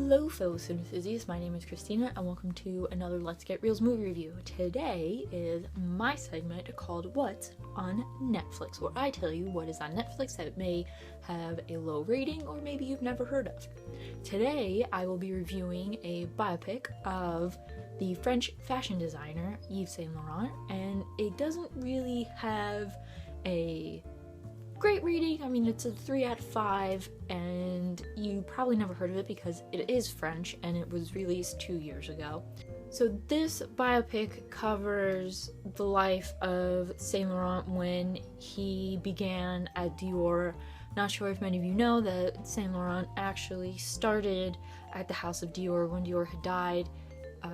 Hello fellow cinema enthusiasts, my name is Christina and welcome to another Let's Get Reelz movie review. Today is my segment called What's on Netflix, where I tell you what is on Netflix that may have a low rating or maybe you've never heard of. Today I will be reviewing a biopic of the French fashion designer Yves Saint-Laurent, and it doesn't really have a great rating. I mean, it's a 3 out of 5, and you probably never heard of it because it is French and it was released 2 years ago. So this biopic covers the life of Saint Laurent when he began at Dior. Not sure if many of you know that Saint Laurent actually started at the house of Dior when Dior had died.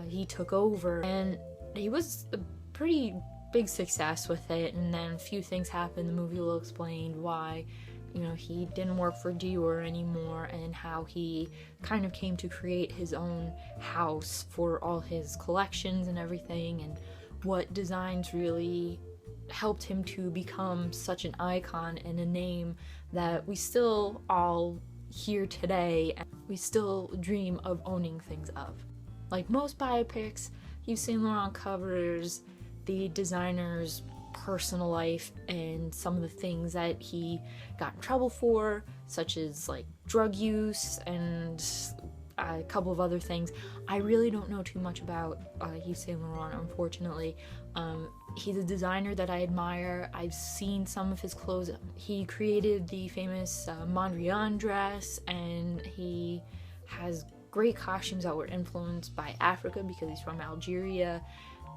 He took over and he was a pretty big success with it, and then a few things happened. The movie will explain why, he didn't work for Dior anymore and how he kind of came to create his own house for all his collections and everything, and what designs really helped him to become such an icon and a name that we still all hear today and we still dream of owning things of. Like most biopics, Yves Saint Laurent covers the designer's personal life and some of the things that he got in trouble for, such as like drug use and a couple of other things. I really don't know too much about Yves Saint Laurent, unfortunately. He's a designer that I admire. I've seen some of his clothes. He created the famous Mondrian dress, and he has great costumes that were influenced by Africa because he's from Algeria.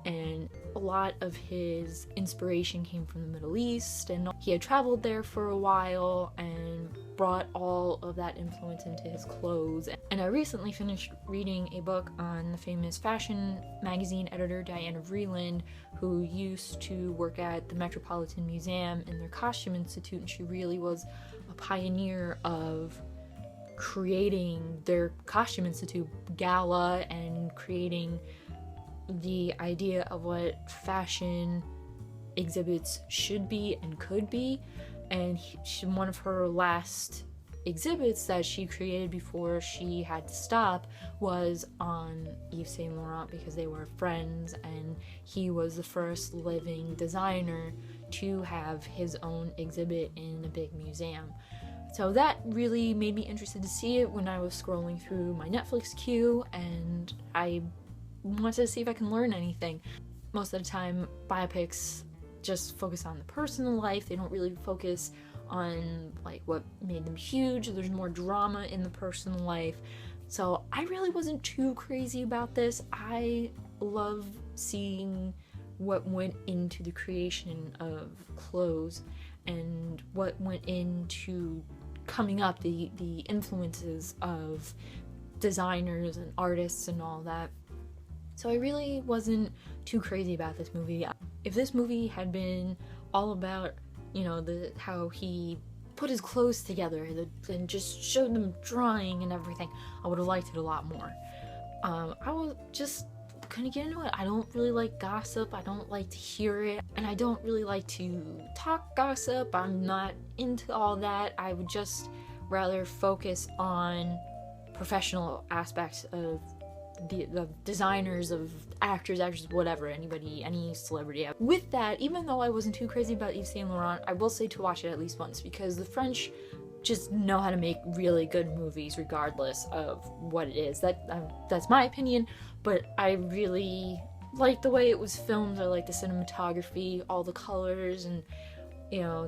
And a lot of his inspiration came from the Middle East, and he had traveled there for a while and brought all of that influence into his clothes. And I recently finished reading a book on the famous fashion magazine editor Diana Vreeland, who used to work at the Metropolitan Museum in their costume institute, and she really was a pioneer of creating their costume institute gala and creating the idea of what fashion exhibits should be and could be. And one of her last exhibits that she created before she had to stop was on Yves Saint Laurent because they were friends, and he was the first living designer to have his own exhibit in a big museum. So that really made me interested to see it when I was scrolling through my Netflix queue, and I wanted to see if I can learn anything. Most of the time, biopics just focus on the personal life. They don't really focus on like what made them huge. There's more drama in the personal life. So I really wasn't too crazy about this. I love seeing what went into the creation of clothes and what went into coming up, the influences of designers and artists and all that. So I really wasn't too crazy about this movie. If this movie had been all about, how he put his clothes together and just showed them drawing and everything, I would have liked it a lot more. I was just couldn't get into it. I don't really like gossip. I don't like to hear it, and I don't really like to talk gossip. I'm not into all that. I would just rather focus on professional aspects of the designers, of actors, whatever, anybody, any celebrity. With that, even though I wasn't too crazy about Yves Saint Laurent, I will say to watch it at least once, because the French just know how to make really good movies regardless of what it is. That's my opinion, but I really like the way it was filmed. I like the cinematography, all the colors, and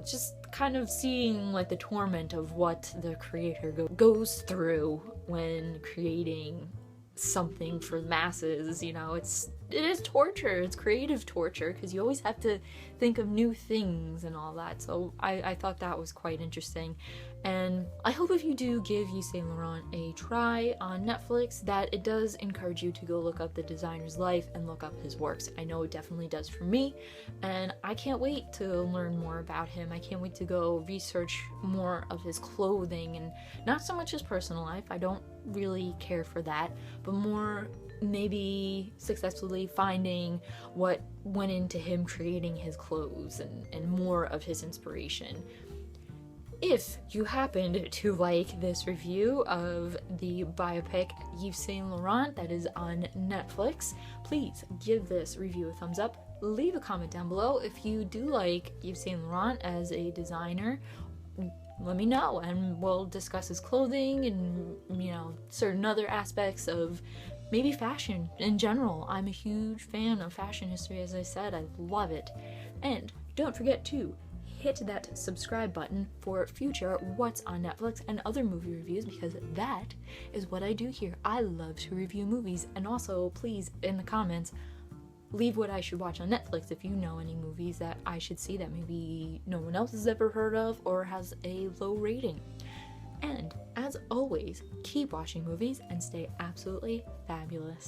just kind of seeing like the torment of what the creator goes through when creating something for the masses. It is torture. It's creative torture because you always have to think of new things and all that. So I thought that was quite interesting, and I hope if you do give Yves Saint Laurent a try on Netflix, that it does encourage you to go look up the designer's life and look up his works. I know it definitely does for me, and I can't wait to learn more about him. I can't wait to go research more of his clothing, and not so much his personal life. I don't really care for that, but more maybe successfully finding what went into him creating his clothes and more of his inspiration. if you happened to like this review of the biopic Yves Saint-Laurent that is on Netflix, please give this review a thumbs up. Leave a comment down below if you do like Yves Saint-Laurent as a designer. Let me know and we'll discuss his clothing and, you know, certain other aspects of maybe fashion in general. I'm a huge fan of fashion history, as I said. I love it. And don't forget to hit that subscribe button for future What's on Netflix and other movie reviews, because that is what I do here. I love to review movies. And also, please, in the comments, leave what I should watch on Netflix if you know any movies that I should see that maybe no one else has ever heard of or has a low rating. And as always, keep watching movies and stay absolutely fabulous.